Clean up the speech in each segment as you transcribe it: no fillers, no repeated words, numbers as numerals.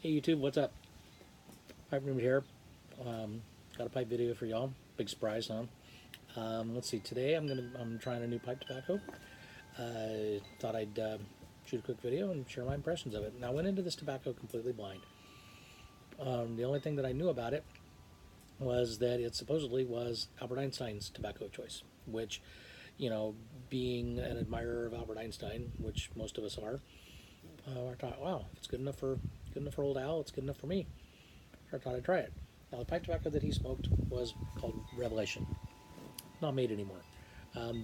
Hey YouTube, what's up? Pipe Room here. Got a pipe video for y'all. Big surprise, huh? Let's see. Today I'm trying a new pipe tobacco. Thought I'd shoot a quick video and share my impressions of it. Now I went into this tobacco completely blind. The only thing that I knew about it was that it supposedly was Albert Einstein's tobacco choice, which, you know, being an admirer of Albert Einstein, which most of us are, I thought, wow, if it's good enough for old Al, it's good enough for me. So I thought I'd try it. Now the pipe tobacco that he smoked was called Revelation. Not made anymore.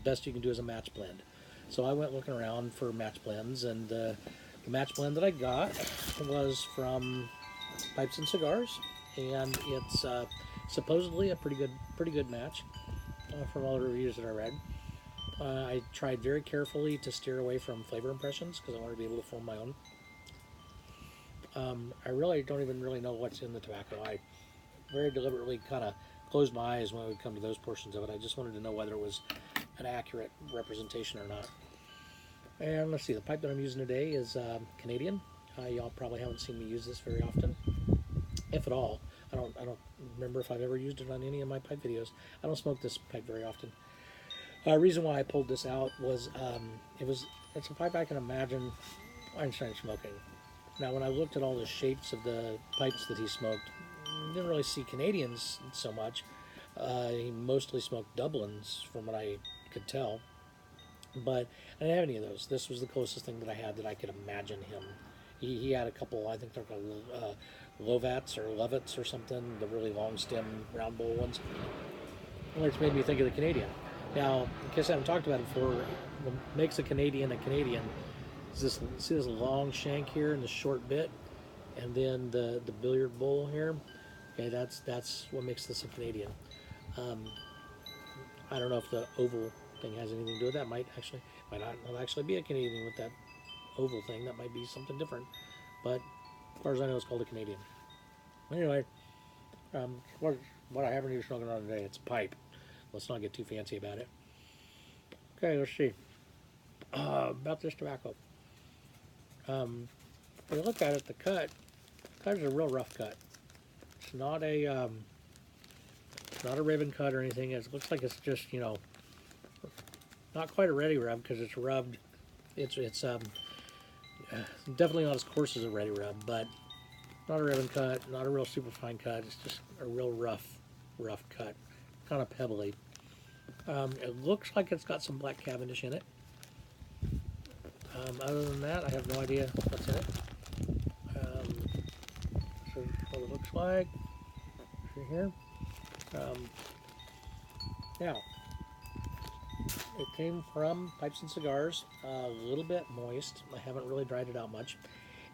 Best you can do is a match blend. So I went looking around for match blends, and the match blend that I got was from Pipes and Cigars, and it's supposedly a pretty good match from all the reviews that I read. I tried very carefully to steer away from flavor impressions because I wanted to be able to form my own. I really don't even really know what's in the tobacco. I very deliberately kind of closed my eyes when I would come to those portions of it. I just wanted to know whether it was an accurate representation or not. And let's see, the pipe that I'm using today is Canadian. Y'all probably haven't seen me use this very often, if at all. I don't remember if I've ever used it on any of my pipe videos. I don't smoke this pipe very often. Reason why I pulled this out was it's a pipe I can imagine Einstein smoking. Now, when I looked at all the shapes of the pipes that he smoked, didn't really see Canadians so much. He mostly smoked Dublins, from what I could tell. But I didn't have any of those. This was the closest thing that I had that I could imagine him. He had a couple, I think they're called Lovats or Lovets or something, the really long stem round bowl ones, which made me think of the Canadian. Now, in case I haven't talked about it before, what makes a Canadian is this, see this long shank here and the short bit, and then the billiard bowl here. Okay, that's what makes this a Canadian. I don't know if the oval thing has anything to do with that. Might not actually be a Canadian with that oval thing. That might be something different. But as far as I know, it's called a Canadian. Anyway, what I haven't even smoking on today, it's a pipe. Let's not get too fancy about it. Okay, let's see. About this tobacco. When you look at it, the cut is a real rough cut. It's not a ribbon cut or anything. It looks like it's just, you know, not quite a ready rub because it's rubbed. It's definitely not as coarse as a ready rub, but not a ribbon cut, not a real super fine cut. It's just a real rough cut, kind of pebbly. It looks like it's got some black Cavendish in it. Other than that, I have no idea what's in it. So what it looks like. See here. Now, it came from Pipes and Cigars, a little bit moist. I haven't really dried it out much.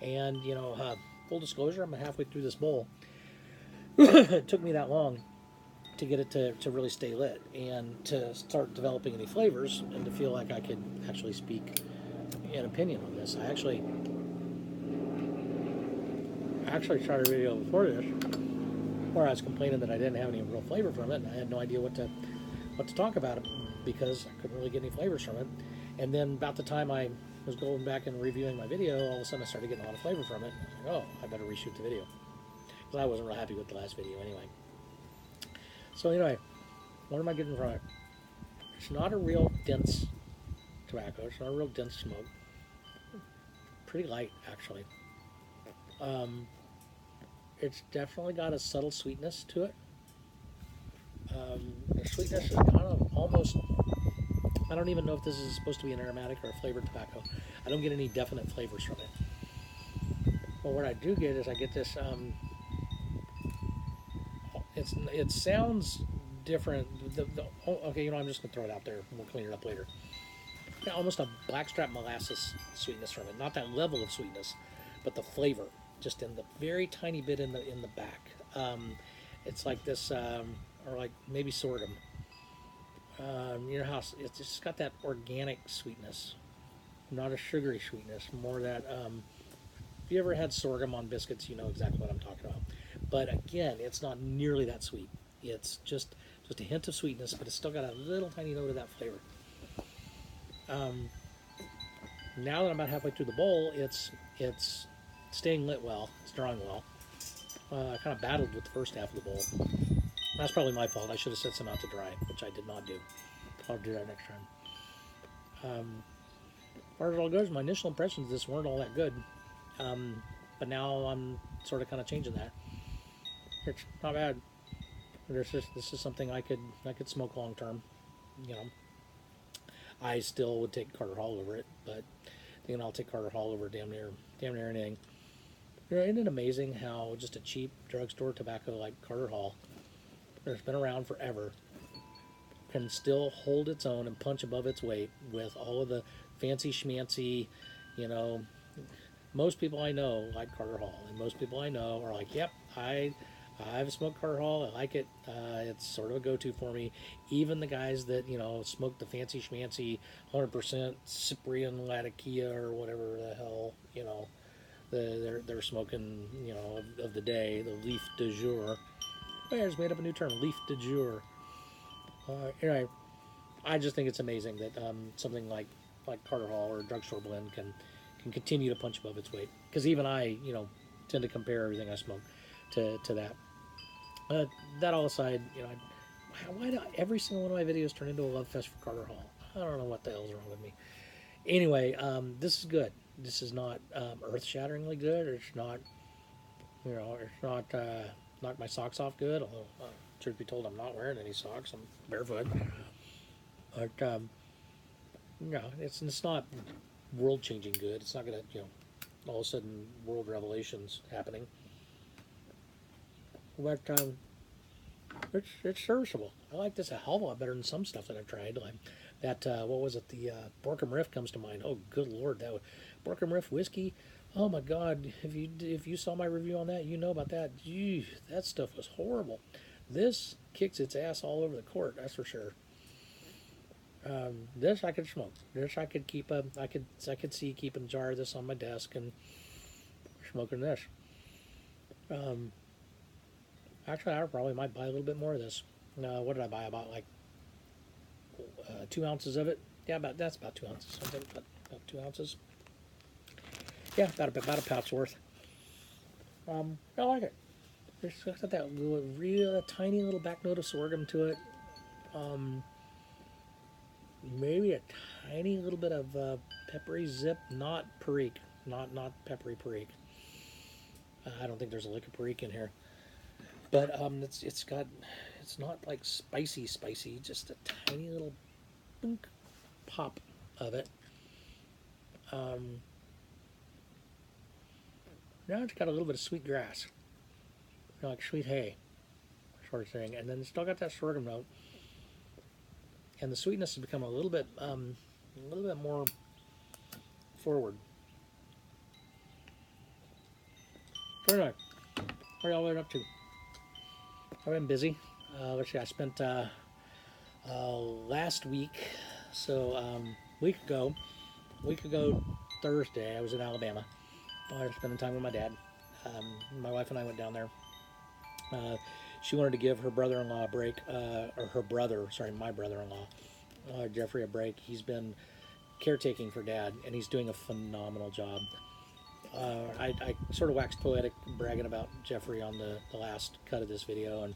And, you know, full disclosure, I'm halfway through this bowl. It took me that long to get it to really stay lit and to start developing any flavors and to feel like I could actually speak an opinion on this. I actually shot a video before this where I was complaining that I didn't have any real flavor from it, and I had no idea what to talk about it because I couldn't really get any flavors from it. And then about the time I was going back and reviewing my video, all of a sudden I started getting a lot of flavor from it. I was like, oh, I better reshoot the video, because I wasn't real happy with the last video anyway. So anyway, what am I getting from it? It's not a real dense tobacco. It's not a real dense smoke. Pretty light, actually. It's definitely got a subtle sweetness to it. The sweetness is kind of almost, I don't even know if this is supposed to be an aromatic or a flavored tobacco. I don't get any definite flavors from it. But what I do get is I get this, it sounds different. Okay, you know, I'm just going to throw it out there. We'll clean it up later. Almost a blackstrap molasses sweetness from it. Not that level of sweetness, but the flavor, just in the very tiny bit in the back. It's like this, or like maybe sorghum. You know how it's just got that organic sweetness, not a sugary sweetness. More that. If you ever had sorghum on biscuits, you know exactly what I'm talking about. But again, it's not nearly that sweet. It's just a hint of sweetness, but it's still got a little tiny note of that flavor. Now that I'm about halfway through the bowl, it's staying lit well. It's drawing well. I kind of battled with the first half of the bowl. That's probably my fault. I should have set some out to dry, which I did not do. I'll do that next time. As far as it all goes, my initial impressions of this weren't all that good. But now I'm sort of kind of changing that. It's not bad. This is something I could smoke long term. You know, I still would take Carter Hall over it, but then I'll take Carter Hall over damn near anything. You know, isn't it amazing how just a cheap drugstore tobacco like Carter Hall, that's been around forever, can still hold its own and punch above its weight with all of the fancy schmancy, you know. Most people I know like Carter Hall, and most people I know are like, yep, I've smoked Carter Hall. I like it. It's sort of a go-to for me. Even the guys that, you know, smoke the fancy schmancy 100% Cyprian Latakia or whatever the hell, you know, they're smoking, you know, of the day, the leaf de jour. I just made up a new term, leaf de jour. Anyway, I just think it's amazing that something like Carter Hall or a drugstore blend can continue to punch above its weight. Because even I, you know, tend to compare everything I smoke to that. That all aside, you know, why do every single one of my videos turn into a love fest for Carter Hall? I don't know what the hell's wrong with me. Anyway, this is good. This is not earth-shatteringly good. It's not, you know, it's not knock my socks off good. Although, truth be told, I'm not wearing any socks. I'm barefoot. But no, it's not world-changing good. It's not gonna, you know, all of a sudden world revelations happening. But it's serviceable. I like this a hell of a lot better than some stuff that I've tried. Like that, what was it? The Borkham Riff comes to mind. Oh, good lord, that Borkham Riff whiskey. Oh my God, if you saw my review on that, you know about that. Gee, that stuff was horrible. This kicks its ass all over the court. That's for sure. This I could smoke. This I could keep I could see keeping a jar of this on my desk and smoking this. Actually, I probably might buy a little bit more of this. What did I buy? About like 2 ounces of it. Yeah, that's about 2 ounces. Something about 2 ounces. Yeah, about a pouch worth. I like it. It's got that real tiny little back note of sorghum to it. Maybe a tiny little bit of peppery zip, not perique, not peppery perique. I don't think there's a lick of perique in here, but it's not like spicy, just a tiny little boink pop of it. Now it's got a little bit of sweet grass, you know, like sweet hay, sort of thing, and then it's still got that sorghum note. And the sweetness has become a little bit more forward. So anyway, what are y'all been up to? I've been busy. Let's see, I spent last week, so week ago Thursday, I was in Alabama. I was spending time with my dad. My wife and I went down there. She wanted to give her brother-in-law a break, my brother-in-law, Jeffrey, a break. He's been caretaking for Dad, and he's doing a phenomenal job. I sort of waxed poetic bragging about Jeffrey on the last cut of this video, and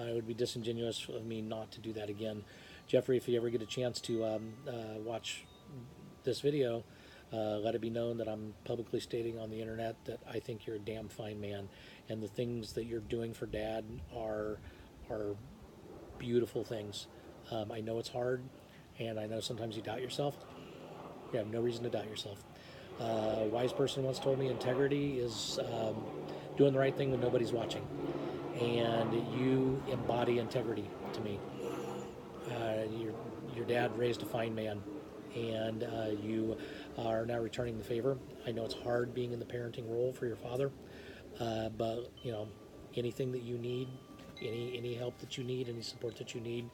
it would be disingenuous of me not to do that again. Jeffrey, if you ever get a chance to watch this video, let it be known that I'm publicly stating on the internet that I think you're a damn fine man, and the things that you're doing for Dad are beautiful things. I know it's hard, and I know sometimes you doubt yourself. You have no reason to doubt yourself. A wise person once told me integrity is doing the right thing when nobody's watching, and you embody integrity to me. Your dad raised a fine man, and you are now returning the favor. I know it's hard being in the parenting role for your father, but you know, anything that you need, any help that you need, any support that you need,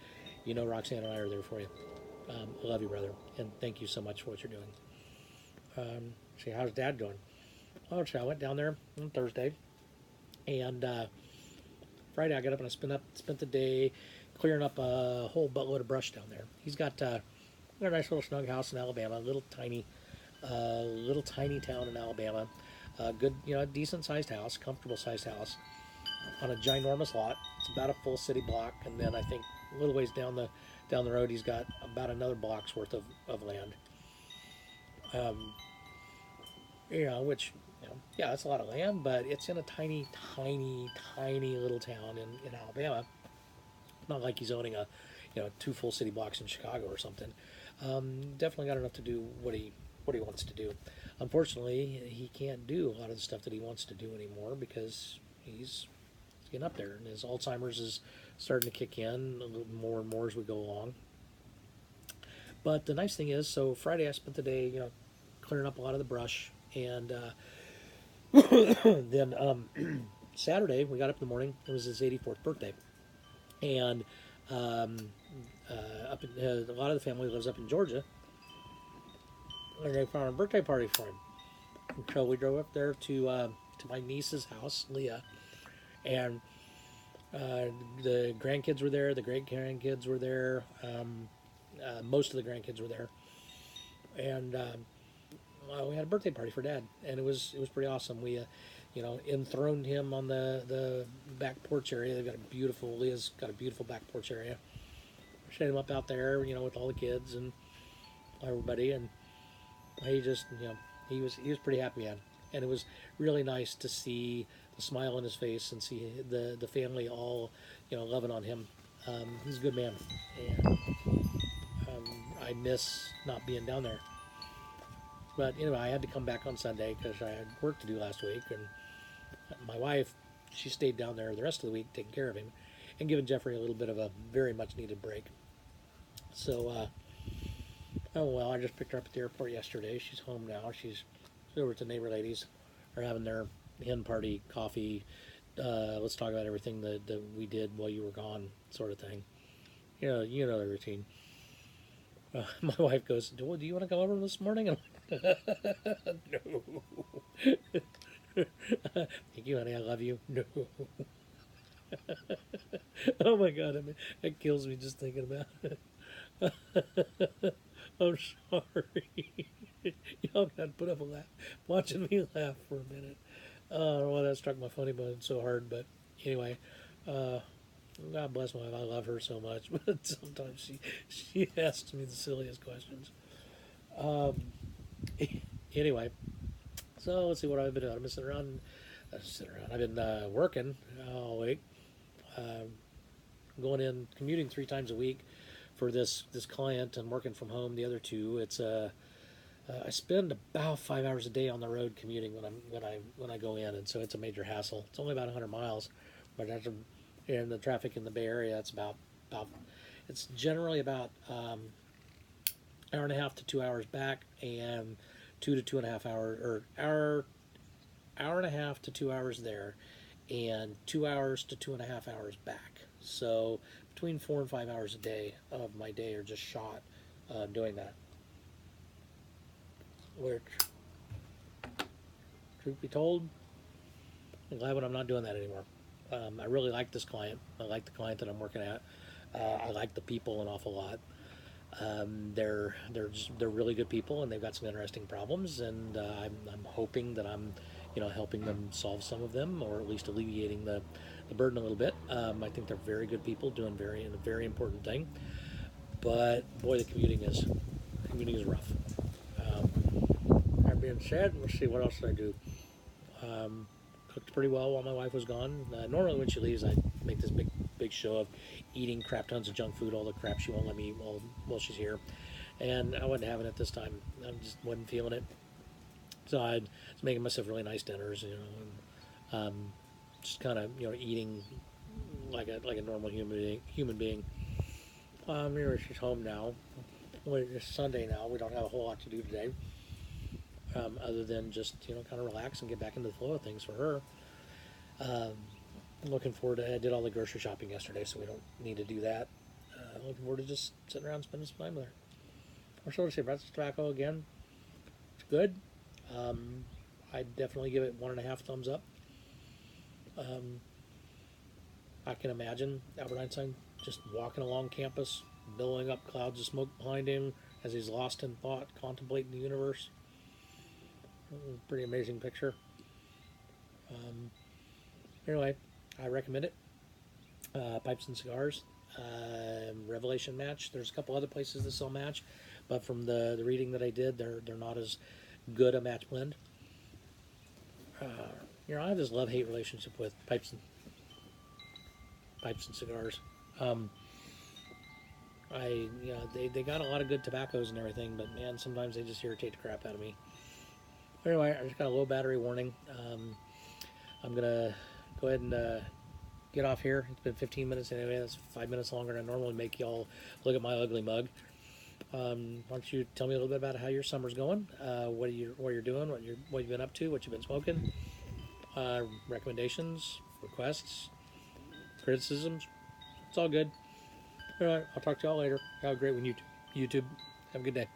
you know, Roxanne and I are there for you. I love you, brother, and thank you so much for what you're doing. See, how's Dad doing? Oh, so I went down there on Thursday, and Friday I got up and I spent the day clearing up a whole buttload of brush down there. He's got a nice little snug house in Alabama, a little tiny town in Alabama. Good, decent sized house, comfortable sized house on a ginormous lot. It's about a full city block, and then I think a little ways down the road, he's got about another block's worth of land. Um, which yeah, that's a lot of land, but it's in a tiny, tiny, tiny little town in Alabama. Not like he's owning a, two full city blocks in Chicago or something. Definitely got enough to do what he wants to do. Unfortunately, he can't do a lot of the stuff that he wants to do anymore because he's getting up there, and his Alzheimer's is starting to kick in a little more and more as we go along. But the nice thing is, so Friday I spent the day, clearing up a lot of the brush, and then Saturday we got up in the morning. It was his 84th birthday, and um, a lot of the family lives up in Georgia, and they found a birthday party for him. And so we drove up there to my niece's house, Leah, and the grandkids were there, the great grandkids were there, most of the grandkids were there, and we had a birthday party for Dad, and it was pretty awesome. We enthroned him on the back porch area. They've got Leah's got a beautiful back porch area. Set him up out there, with all the kids and everybody, and he just, he was pretty happy, man. And it was really nice to see the smile on his face and see the family all, loving on him. He's a good man, and I miss not being down there. But anyway, I had to come back on Sunday because I had work to do last week, and my wife, she stayed down there the rest of the week taking care of him and giving Jeffrey a little bit of a very much needed break. So, oh well, I just picked her up at the airport yesterday. She's home now. She's over at the neighbor ladies. They're having their hen party, coffee. Let's talk about everything that we did while you were gone, sort of thing. You know the routine. My wife goes, "Do you want to come over this morning?" And no. Thank you, honey. I love you. No. Oh my God, that kills me just thinking about it. I'm sorry. Y'all got to put up a laugh, watching me laugh for a minute. I don't know why that struck my funny bone so hard, but anyway, God bless my wife. I love her so much, but sometimes she asks me the silliest questions. Um, anyway, so let's see what I've been doing. I've been sitting around. I've been working all week, going in, commuting 3 times a week for this client, and working from home the other two. It's I spend about 5 hours a day on the road commuting when I go in, and so it's a major hassle. It's only about 100 miles, but in the traffic in the Bay Area, it's about it's generally about hour and a half to 2 hours back, and 2 to 2.5 hours, or hour and a half to 2 hours there, and 2 hours to 2.5 hours back. So between 4 and 5 hours a day of my day are just shot doing that. Which, truth be told, I'm glad when I'm not doing that anymore. I really like this client. I like the client that I'm working at. I like the people an awful lot. They're really good people, and they've got some interesting problems. And I'm hoping that I'm, helping them solve some of them, or at least alleviating the burden a little bit. I think they're very good people doing a very important thing. But boy, the commuting is rough. That being said, let's see what else did I do. Cooked pretty well while my wife was gone. Normally when she leaves, I make this big show of eating crap tons of junk food, all the crap she won't let me eat while she's here, and I wasn't having it this time. I just wasn't feeling it. So I was making myself really nice dinners, and just kind of eating like a normal human being. Anyway, she's home now. It's Sunday now. We don't have a whole lot to do today, other than just kind of relax and get back into the flow of things for her. Looking forward to. I did all the grocery shopping yesterday, so we don't need to do that. Looking forward to just sitting around spending some time with her. Or so to say, breakfast tobacco again. It's good. I'd definitely give it 1.5 thumbs up. I can imagine Albert Einstein just walking along campus, billowing up clouds of smoke behind him as he's lost in thought, contemplating the universe. Pretty amazing picture. Anyway, I recommend it. Pipes and Cigars, Revelation Match. There's a couple other places that sell match, but from the reading that I did, they're not as good a match blend. I have this love-hate relationship with pipes and cigars. Um, they got a lot of good tobaccos and everything, but man, sometimes they just irritate the crap out of me. Anyway, I just got a low battery warning. I'm gonna go ahead and get off here. It's been 15 minutes anyway. That's 5 minutes longer than I normally make y'all look at my ugly mug. Why don't you tell me a little bit about how your summer's going? What you're doing? What you've been up to? What you've been smoking? Recommendations, requests, criticisms. It's all good. All right, I'll talk to y'all later. Have a great one, YouTube. Have a good day.